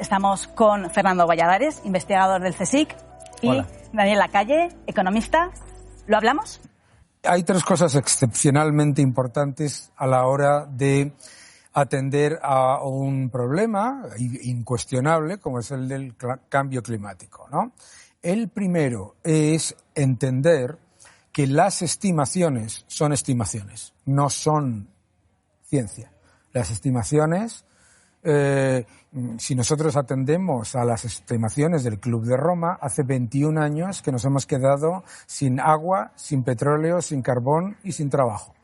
Estamos con Fernando Valladares, investigador del CSIC, y Hola. Daniel Lacalle, economista. ¿Lo hablamos? Hay tres cosas excepcionalmente importantes a la hora de atender a un problema incuestionable como es el del cambio climático, ¿no? El primero es entender que las estimaciones son estimaciones, no son ciencia. Las estimaciones, si nosotros atendemos a las estimaciones del Club de Roma, hace 21 años que nos hemos quedado sin agua, sin petróleo, sin carbón y sin trabajo.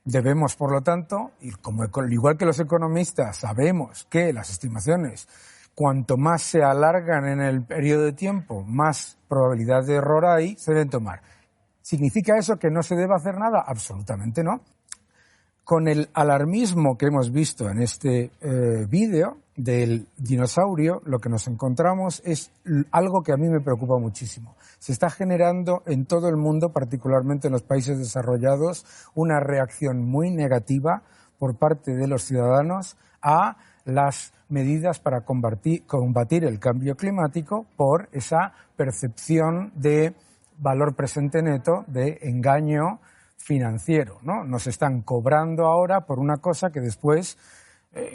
Debemos, por lo tanto, igual que los economistas, sabemos que las estimaciones, cuanto más se alargan en el periodo de tiempo, más probabilidad de error hay, se deben tomar. ¿Significa eso que no se debe hacer nada? Absolutamente no. Con el alarmismo que hemos visto en este vídeo del dinosaurio, lo que nos encontramos es algo que a mí me preocupa muchísimo. Se está generando en todo el mundo, particularmente en los países desarrollados, una reacción muy negativa por parte de los ciudadanos a las medidas para combatir el cambio climático por esa percepción de valor presente neto, de engaño financiero, ¿no? Nos están cobrando ahora por una cosa que después,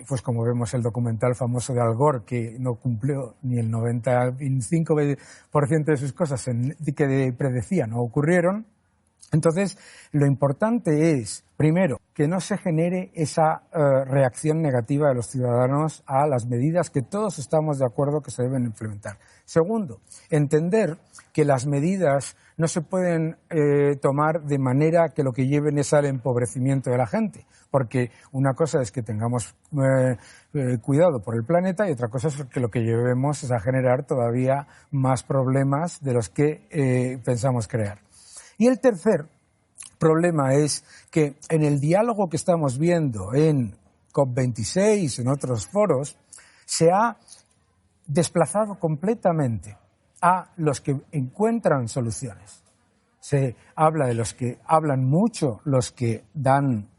pues como vemos el documental famoso de Al Gore, que no cumplió ni el 95% de sus cosas que predecía no ocurrieron. Entonces, lo importante es, primero, que no se genere esa reacción negativa de los ciudadanos a las medidas que todos estamos de acuerdo que se deben implementar. Segundo, entender que las medidas no se pueden tomar de manera que lo que lleven es al empobrecimiento de la gente, porque una cosa es que tengamos cuidado por el planeta y otra cosa es que lo que llevemos es a generar todavía más problemas de los que pensamos crear. Y el tercer problema es que en el diálogo que estamos viendo en COP26, en otros foros, se ha desplazado completamente a los que encuentran soluciones. Se habla de los que hablan mucho, los que dan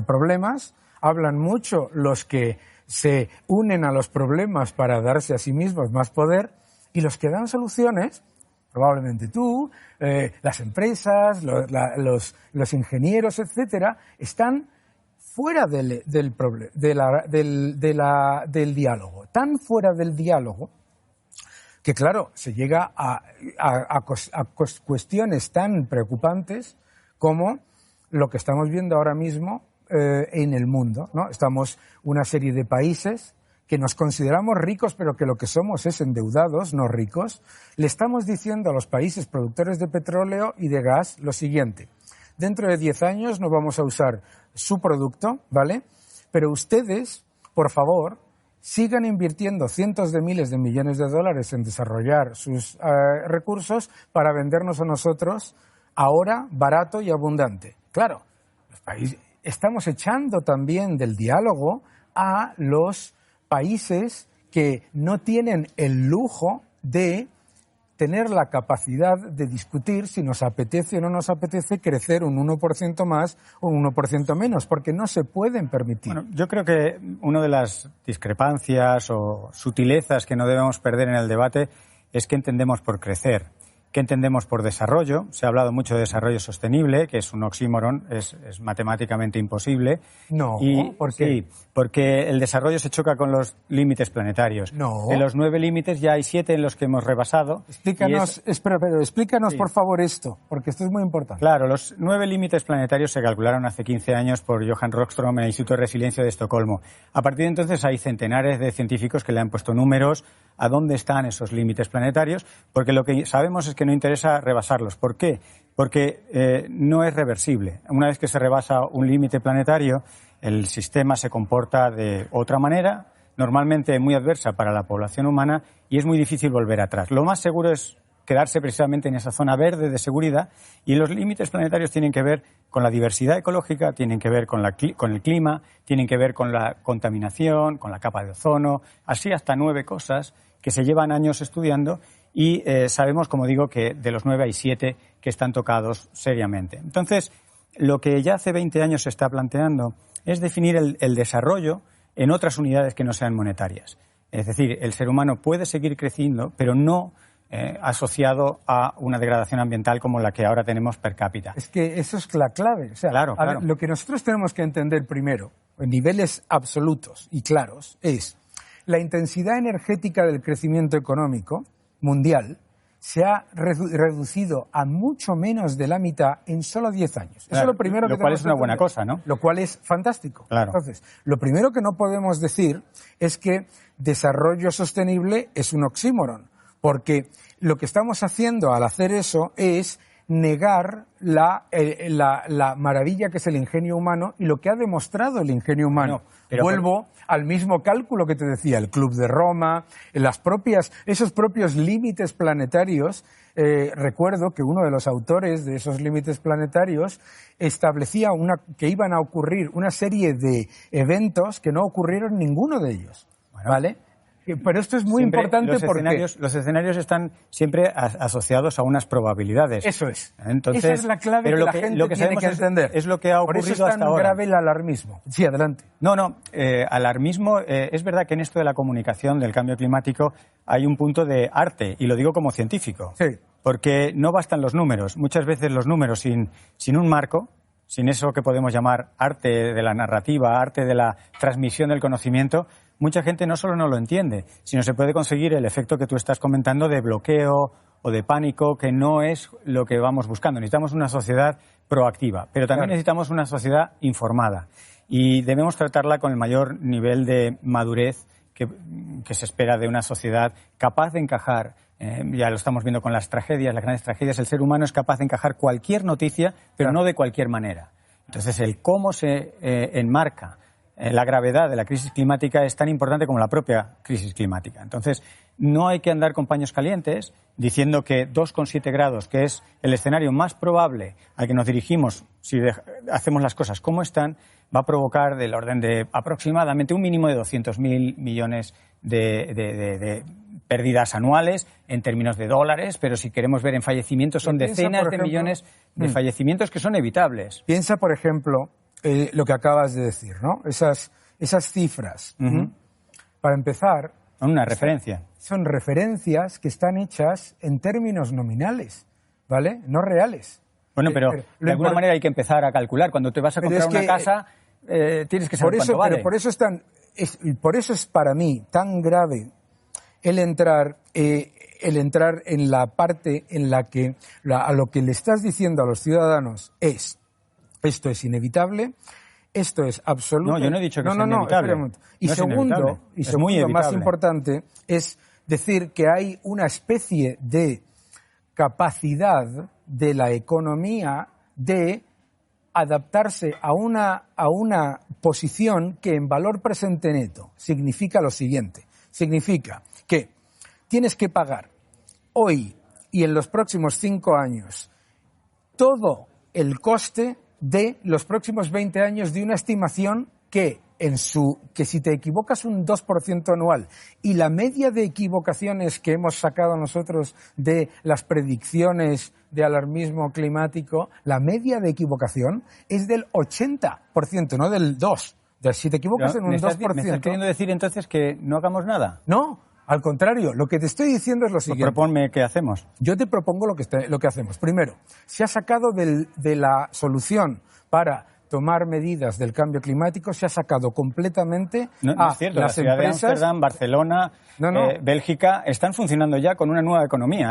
problemas, hablan mucho los que se unen a los problemas para darse a sí mismos más poder, y los que dan soluciones, probablemente tú, las empresas, los ingenieros, etcétera, están fuera del diálogo, tan fuera del diálogo que, claro, se llega a cuestiones tan preocupantes como lo que estamos viendo ahora mismo en el mundo, ¿no? Estamos una serie de países que nos consideramos ricos, pero que lo que somos es endeudados, no ricos. Le estamos diciendo a los países productores de petróleo y de gas lo siguiente: dentro de 10 años no vamos a usar su producto, ¿vale? Pero ustedes, por favor, sigan invirtiendo cientos de miles de millones de dólares en desarrollar sus recursos para vendernos a nosotros ahora barato y abundante. Claro, los países, estamos echando también del diálogo a los países que no tienen el lujo de tener la capacidad de discutir si nos apetece o no nos apetece crecer un 1% más o un 1% menos, porque no se pueden permitir. Bueno, yo creo que una de las discrepancias o sutilezas que no debemos perder en el debate es qué entendemos por crecer. ¿Qué entendemos por desarrollo? Se ha hablado mucho de desarrollo sostenible, que es un oxímoron, es matemáticamente imposible. No, ¿por qué? Sí, porque el desarrollo se choca con los límites planetarios. No. De los 9 límites ya hay 7 en los que hemos rebasado. Explícanos, explícanos, sí, por favor, esto, porque esto es muy importante. Claro, los 9 límites planetarios se calcularon hace 15 años por Johan Rockström en el Instituto de Resiliencia de Estocolmo. A partir de entonces hay centenares de científicos que le han puesto números a dónde están esos límites planetarios, porque lo que sabemos es que no interesa rebasarlos. ¿Por qué? Porque no es reversible. Una vez que se rebasa un límite planetario, el sistema se comporta de otra manera, normalmente muy adversa para la población humana, y es muy difícil volver atrás. Lo más seguro es quedarse precisamente en esa zona verde de seguridad, y los límites planetarios tienen que ver con la diversidad ecológica, tienen que ver con el clima, tienen que ver con la contaminación, con la capa de ozono, así hasta 9 cosas que se llevan años estudiando, y sabemos, como digo, que de los 9 hay 7 que están tocados seriamente. Entonces, lo que ya hace 20 años se está planteando es definir el desarrollo en otras unidades que no sean monetarias. Es decir, el ser humano puede seguir creciendo, pero no asociado a una degradación ambiental como la que ahora tenemos per cápita. Es que eso es la clave. O sea, claro. A ver, lo que nosotros tenemos que entender primero, en niveles absolutos y claros, es la intensidad energética del crecimiento económico mundial se ha reducido a mucho menos de la mitad en solo 10 años. Eso es lo primero que lo cual es una buena entender. cosa, ¿no? Lo cual es fantástico. Claro. Entonces, lo primero que no podemos decir es que desarrollo sostenible es un oxímoron, porque lo que estamos haciendo al hacer eso es negar la maravilla que es el ingenio humano y lo que ha demostrado el ingenio humano. Vuelvo al mismo cálculo que te decía, el Club de Roma, esos propios límites planetarios. Recuerdo que uno de los autores de esos límites planetarios establecía que iban a ocurrir una serie de eventos que no ocurrieron ninguno de ellos. ¿Vale? Pero esto es muy importante porque los escenarios están siempre asociados a unas probabilidades. Eso es. Entonces, esa es la clave que la gente tiene que entender. Es lo que ha ocurrido hasta ahora. Por eso es tan grave el alarmismo. Sí, adelante. Alarmismo. Es verdad que en esto de la comunicación del cambio climático hay un punto de arte, y lo digo como científico. Sí. Porque no bastan los números. Muchas veces los números sin un marco, sin eso que podemos llamar arte de la narrativa, arte de la transmisión del conocimiento, mucha gente no solo no lo entiende, sino se puede conseguir el efecto que tú estás comentando de bloqueo o de pánico, que no es lo que vamos buscando. Necesitamos una sociedad proactiva, pero también necesitamos una sociedad informada. Y debemos tratarla con el mayor nivel de madurez que se espera de una sociedad capaz de encajar. Ya lo estamos viendo con las tragedias, las grandes tragedias. El ser humano es capaz de encajar cualquier noticia, pero no de cualquier manera. Entonces, el cómo se enmarca la gravedad de la crisis climática es tan importante como la propia crisis climática. Entonces, no hay que andar con paños calientes diciendo que 2,7 grados, que es el escenario más probable al que nos dirigimos si hacemos las cosas como están, va a provocar del orden de aproximadamente un mínimo de 200.000 millones de pérdidas anuales en términos de dólares, pero si queremos ver en fallecimientos son decenas de millones de fallecimientos que son evitables. Piensa, por ejemplo, lo que acabas de decir, ¿no? Esas cifras. Para empezar, una referencia. Son referencias que están hechas en términos nominales, ¿vale? No reales. Bueno, pero de alguna manera hay que empezar a calcular. Cuando te vas a comprar una casa, tienes que saber cuánto vale. Pero por eso es para mí tan grave el entrar en la parte en la que a lo que le estás diciendo a los ciudadanos es: esto es inevitable, esto es absoluto. No, yo no he dicho que sea inevitable. Y segundo, más importante, es decir que hay una especie de capacidad de la economía de adaptarse a una posición que en valor presente neto significa lo siguiente. Significa que tienes que pagar hoy y en los próximos 5 años todo el coste de los próximos 20 años de una estimación que si te equivocas un 2% anual y la media de equivocaciones que hemos sacado nosotros de las predicciones de alarmismo climático, la media de equivocación es del 80%, no del 2%. Si te equivocas en un 2%... ¿Me estás queriendo decir entonces que no hagamos nada? No, al contrario. Lo que te estoy diciendo es lo siguiente. Proponme qué hacemos. Yo te propongo lo que hacemos. Primero, se ha sacado de la solución para tomar medidas del cambio climático, se ha sacado completamente no es cierto, las la ciudad empresas... de Ámsterdam, Barcelona, Bélgica están funcionando ya con una nueva economía.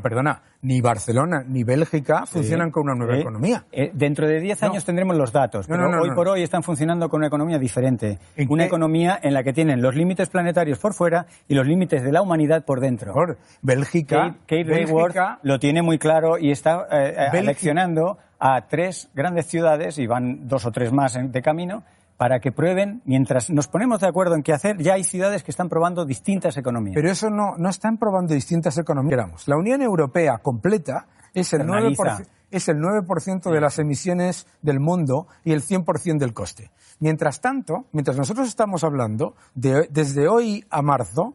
Perdona, ni Barcelona ni Bélgica funcionan con una nueva economía. Dentro de 10 años tendremos los datos, pero hoy por hoy están funcionando con una economía diferente. Una economía en la que tienen los límites planetarios por fuera y los límites de la humanidad por dentro. Bélgica... Kate Raworth lo tiene muy claro y está aleccionando a 3 grandes ciudades, y van 2 o 3 más de camino, para que prueben. Mientras nos ponemos de acuerdo en qué hacer, ya hay ciudades que están probando distintas economías. Pero eso no están probando distintas economías. La Unión Europea completa es el 9% de las emisiones del mundo y el 100% del coste. Mientras tanto, mientras nosotros estamos hablando, desde hoy a marzo,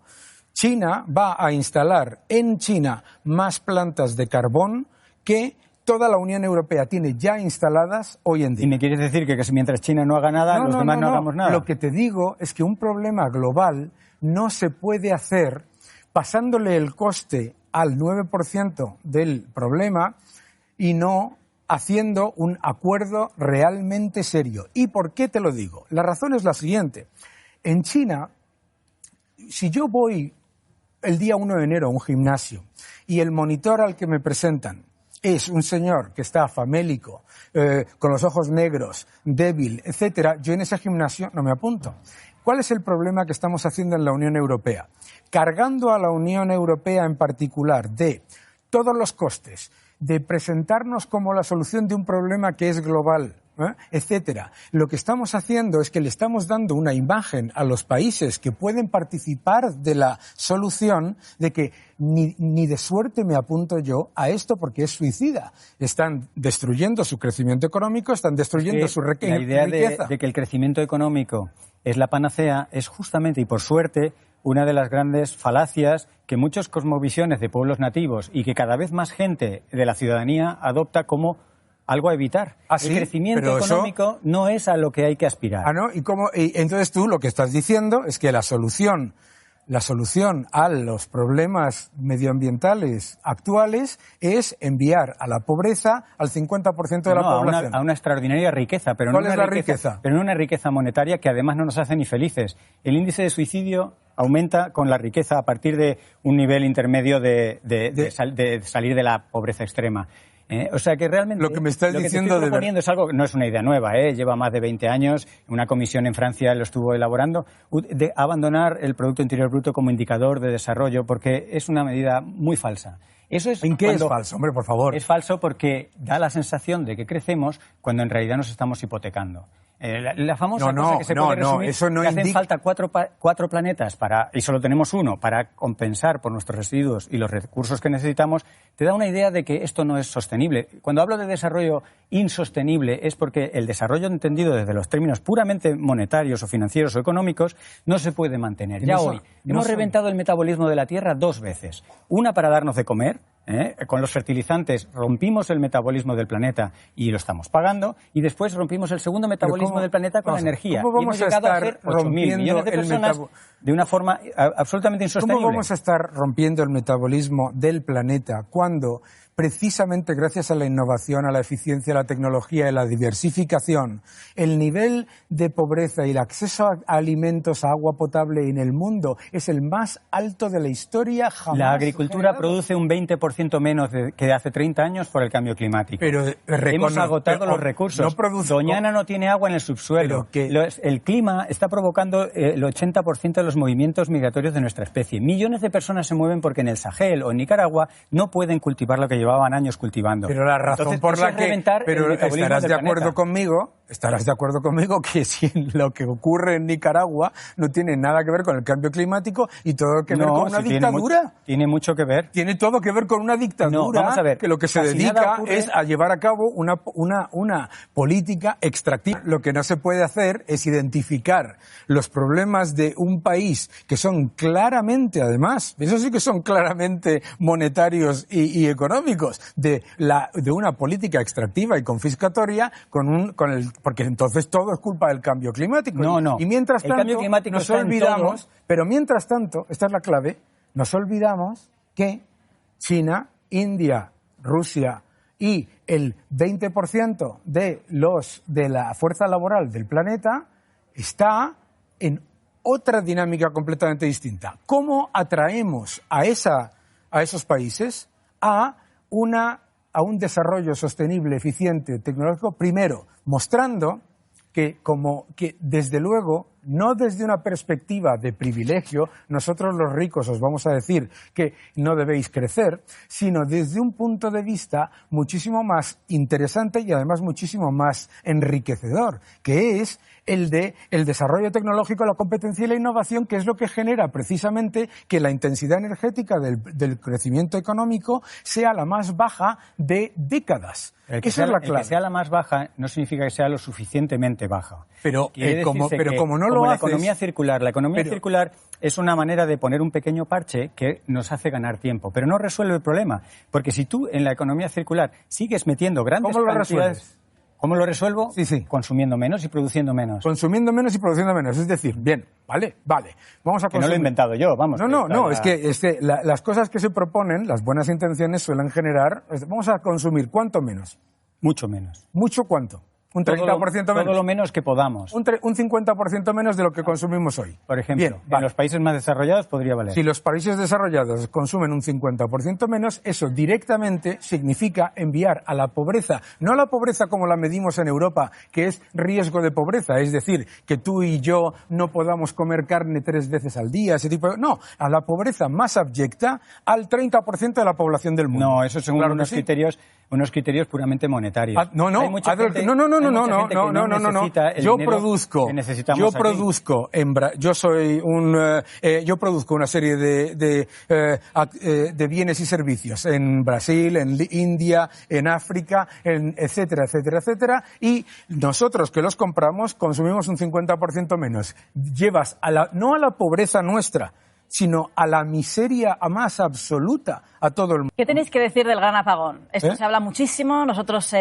China va a instalar en China más plantas de carbón que toda la Unión Europea tiene ya instaladas hoy en día. ¿Y me quieres decir que mientras China no haga nada, los demás no hagamos nada? Lo que te digo es que un problema global no se puede hacer pasándole el coste al 9% del problema y no haciendo un acuerdo realmente serio. ¿Y por qué te lo digo? La razón es la siguiente. En China, si yo voy el día 1 de enero a un gimnasio y el monitor al que me presentan es un señor que está famélico, con los ojos negros, débil, etcétera, yo en ese gimnasio no me apunto. ¿Cuál es el problema que estamos haciendo en la Unión Europea? Cargando a la Unión Europea en particular de todos los costes, de presentarnos como la solución de un problema que es global, etcétera. Lo que estamos haciendo es que le estamos dando una imagen a los países que pueden participar de la solución de que ni de suerte me apunto yo a esto porque es suicida. Están destruyendo su crecimiento económico, están destruyendo su riqueza. La idea de que el crecimiento económico es la panacea es justamente, y por suerte, una de las grandes falacias que muchas cosmovisiones de pueblos nativos y que cada vez más gente de la ciudadanía adopta como algo a evitar. ¿Ah, sí? El crecimiento económico no es a lo que hay que aspirar. Ah, ¿no? Y entonces tú lo que estás diciendo es que la solución a los problemas medioambientales actuales es enviar a la pobreza al 50% de la población. A una extraordinaria riqueza. Pero ¿Cuál es la riqueza? Pero no una riqueza monetaria que además no nos hace ni felices. El índice de suicidio aumenta con la riqueza a partir de un nivel intermedio de salir de la pobreza extrema. O sea que realmente lo que me estás diciendo te estoy proponiendo es algo que no es una idea nueva, lleva más de 20 años, una comisión en Francia lo estuvo elaborando, de abandonar el Producto Interior Bruto como indicador de desarrollo, porque es una medida muy falsa. ¿En qué es falso, hombre, por favor? Es falso porque da la sensación de que crecemos cuando en realidad nos estamos hipotecando. La famosa cosa que se puede resumir, eso no que hacen falta cuatro planetas y solo tenemos uno para compensar por nuestros residuos y los recursos que necesitamos, te da una idea de que esto no es sostenible. Cuando hablo de desarrollo insostenible es porque el desarrollo entendido desde los términos puramente monetarios o financieros o económicos no se puede mantener. Ya hoy hemos reventado el metabolismo de la Tierra 2 veces. Una para darnos de comer. Con los fertilizantes rompimos el metabolismo del planeta y lo estamos pagando, y después rompimos el segundo metabolismo del planeta con la energía. ¿Cómo vamos a estar ser 8.000 millones de personas de una forma absolutamente insostenible? ¿Cómo vamos a estar rompiendo el metabolismo del planeta cuando precisamente gracias a la innovación, a la eficiencia, a la tecnología y a la diversificación, el nivel de pobreza y el acceso a alimentos, a agua potable en el mundo es el más alto de la historia jamás? La agricultura produce un 20% menos que hace 30 años por el cambio climático. Pero hemos agotado los recursos. Doñana no tiene agua en el subsuelo. El clima está provocando el 80% de los movimientos migratorios de nuestra especie. Millones de personas se mueven porque en el Sahel o en Nicaragua no pueden cultivar lo que llevaban años cultivando. Pero la razón por la que... Pero estarás de acuerdo conmigo que si lo que ocurre en Nicaragua no tiene nada que ver con el cambio climático y todo que ver con una dictadura. Tiene mucho que ver. Tiene todo que ver con una dictadura vamos a ver, que lo que se dedica es a llevar a cabo una política extractiva. Lo que no se puede hacer es identificar los problemas de un país que son claramente, además, eso sí que son claramente monetarios y económicos, de una política extractiva y confiscatoria porque entonces todo es culpa del cambio climático. Y mientras tanto, el cambio climático nos olvidamos, pero mientras tanto, esta es la clave, nos olvidamos que China, India, Rusia y el 20% de la fuerza laboral del planeta está en otra dinámica completamente distinta. ¿Cómo atraemos a esos países a un desarrollo sostenible, eficiente, tecnológico? Primero, mostrando que desde luego, no desde una perspectiva de privilegio, nosotros los ricos os vamos a decir que no debéis crecer, sino desde un punto de vista muchísimo más interesante y además muchísimo más enriquecedor, que es el de el desarrollo tecnológico, la competencia y la innovación, que es lo que genera precisamente que la intensidad energética del crecimiento económico sea la más baja de décadas. Esa es la clave. El que sea la más baja no significa que sea lo suficientemente baja. Pero como no lo la haces... La economía circular es una manera de poner un pequeño parche que nos hace ganar tiempo, pero no resuelve el problema. Porque si tú en la economía circular sigues metiendo grandes ¿Cómo lo cantidades... resuelves? ¿Cómo lo resuelvo? Sí. Consumiendo menos y produciendo menos. Consumiendo menos y produciendo menos. Es decir, bien, vale. Vamos a consumir. Que no lo he inventado yo, vamos. No, es que las cosas que se proponen, las buenas intenciones suelen generar... Vamos a consumir, ¿cuánto menos? Mucho menos. ¿Mucho cuánto? Un 30% menos. Todo lo menos que podamos. Un 50% menos de lo que consumimos hoy. Por ejemplo, bien, en los países más desarrollados podría valer. Si los países desarrollados consumen un 50% menos, eso directamente significa enviar a la pobreza, no a la pobreza como la medimos en Europa, que es riesgo de pobreza, es decir, que tú y yo no podamos comer carne 3 veces al día, ese tipo de... No, a la pobreza más abyecta, al 30% de la población del mundo. No, eso según claro unos criterios puramente monetarios. No. Yo produzco una serie de bienes y servicios en Brasil, en India, en África, etcétera, y nosotros que los compramos consumimos un 50% menos. Llevas no a la pobreza nuestra, sino a la miseria más absoluta a todo el mundo. ¿Qué tenéis que decir del gran apagón? Esto se habla muchísimo, nosotros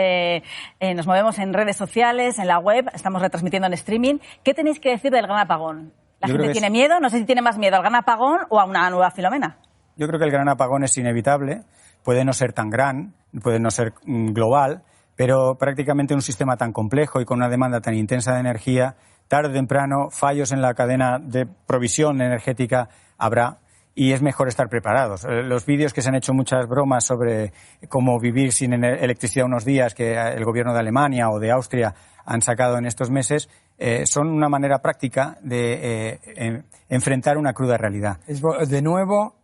nos movemos en redes sociales, en la web, estamos retransmitiendo en streaming. ¿Qué tenéis que decir del gran apagón? ¿La gente tiene miedo? No sé si tiene más miedo al gran apagón o a una nueva Filomena. Yo creo que el gran apagón es inevitable, puede no ser tan gran, puede no ser global, pero prácticamente en un sistema tan complejo y con una demanda tan intensa de energía, tarde o temprano, fallos en la cadena de provisión energética habrá, y es mejor estar preparados. Los vídeos que se han hecho muchas bromas sobre cómo vivir sin electricidad unos días que el gobierno de Alemania o de Austria han sacado en estos meses son una manera práctica de enfrentar una cruda realidad. De nuevo,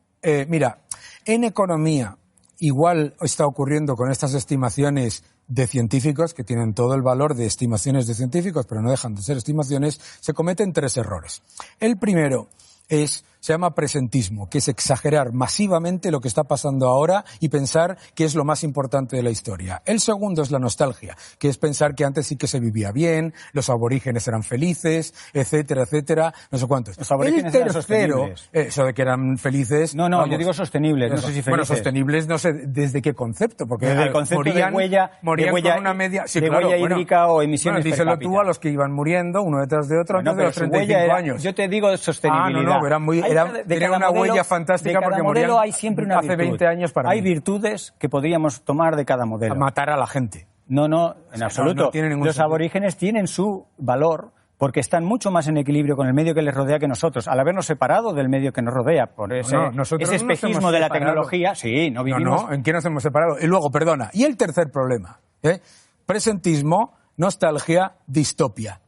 mira, en economía igual está ocurriendo con estas estimaciones de científicos, que tienen todo el valor de estimaciones de científicos, pero no dejan de ser estimaciones, se cometen 3 errores. El primero se llama presentismo, que es exagerar masivamente lo que está pasando ahora y pensar que es lo más importante de la historia. El segundo es la nostalgia, que es pensar que antes sí que se vivía bien, los aborígenes eran felices, etcétera, no sé cuántos. Los aborígenes eran sostenibles. Eso de que eran felices... No, yo digo sostenibles, no sé si felices. Bueno, sostenibles no sé desde qué concepto, porque desde el concepto morían con una media... Sí, de huella hídrica o emisiones per cápita. Díselo tú a los que iban muriendo uno detrás de otro antes de los 35 años. Yo te digo sostenibilidad. Tenía una huella fantástica porque morían hay siempre una hace 20 años para Hay virtudes que podríamos tomar de cada modelo. A matar a la gente. No, en absoluto. No tiene ningún Los sentido. aborígenes tienen su valor porque están mucho más en equilibrio con el medio que les rodea que nosotros, al habernos separado del medio que nos rodea, por ese espejismo de la tecnología. Sí, no vivimos... ¿En qué nos hemos separado? Y luego, perdona, y el tercer problema, presentismo, nostalgia, distopia.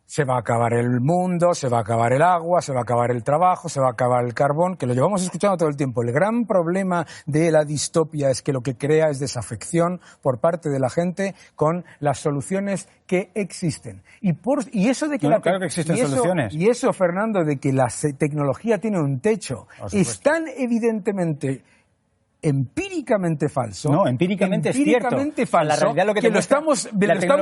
Se va a acabar el mundo, se va a acabar el agua, se va a acabar el trabajo, se va a acabar el carbón, que lo llevamos escuchando todo el tiempo. El gran problema de la distopia es que lo que crea es desafección por parte de la gente con las soluciones que existen. Y eso de que claro que existen soluciones. Y eso, Fernando, de que la tecnología tiene un techo, es tan evidentemente empíricamente falso. No, empíricamente es cierto. Falso, la realidad lo que lo estamos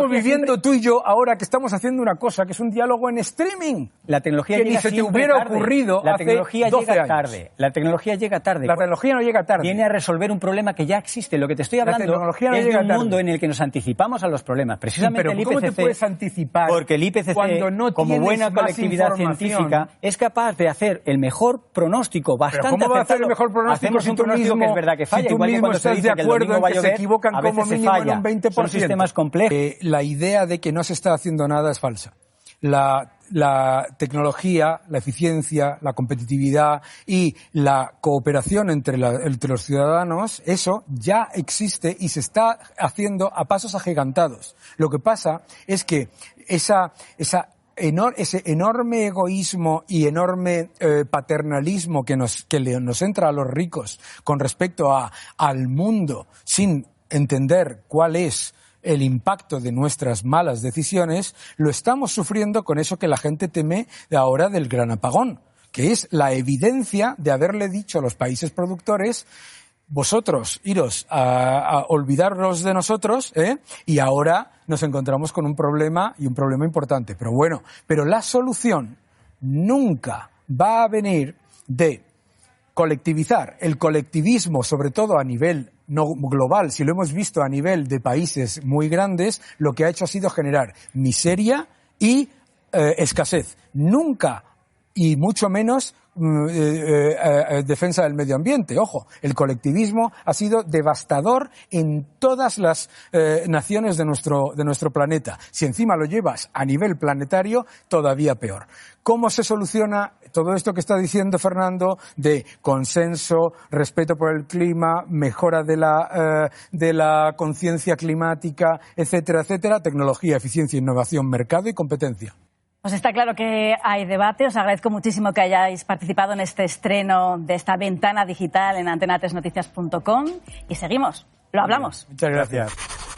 viviendo tú y yo ahora que estamos haciendo una cosa que es un diálogo en streaming. La tecnología que llega ni se te siempre hubiera tarde. ocurrido La hace tecnología 12 llega años. tarde. La tecnología llega tarde. La tecnología no llega tarde. Viene a resolver un problema que ya existe. Lo que te estoy hablando tecnología no es de llega un tarde. mundo en el que nos anticipamos a los problemas. Precisamente Sí, pero el ¿cómo IPCC, te puedes anticipar porque el IPCC, cuando no como tienes buena más colectividad información? científica, es capaz de hacer el mejor pronóstico, bastante ¿Pero cómo va a hacer acertado. el mejor pronóstico Hacemos si un tú pronóstico mismo, que es verdad que falla, si tú igual que mismo cuando se estás dice de que el acuerdo domingo en va a que se llover, equivocan a veces como se mínimo falla. en un 20%? Son sistemas complejos. La idea de que no se está haciendo nada es falsa. La tecnología, la eficiencia, la competitividad y la cooperación entre los ciudadanos, eso ya existe y se está haciendo a pasos agigantados. Lo que pasa es que ese enorme egoísmo y enorme paternalismo que nos entra a los ricos con respecto al mundo sin entender cuál es el impacto de nuestras malas decisiones, lo estamos sufriendo con eso que la gente teme de ahora del gran apagón, que es la evidencia de haberle dicho a los países productores: vosotros iros a olvidaros de nosotros, y ahora nos encontramos con un problema, y un problema importante. Pero la solución nunca va a venir de colectivizar. El colectivismo, sobre todo a nivel no global, si lo hemos visto a nivel de países muy grandes, lo que ha hecho ha sido generar miseria y escasez. Nunca, y mucho menos, defensa del medio ambiente. Ojo, el colectivismo ha sido devastador en todas las naciones de nuestro planeta. Si encima lo llevas a nivel planetario, todavía peor. ¿Cómo se soluciona todo esto que está diciendo Fernando de consenso, respeto por el clima, mejora de la conciencia climática, etcétera, etcétera? Tecnología, eficiencia, innovación, mercado y competencia. Pues está claro que hay debate. Os agradezco muchísimo que hayáis participado en este estreno de esta ventana digital en antena3noticias.com y seguimos. Lo hablamos. Muchas gracias.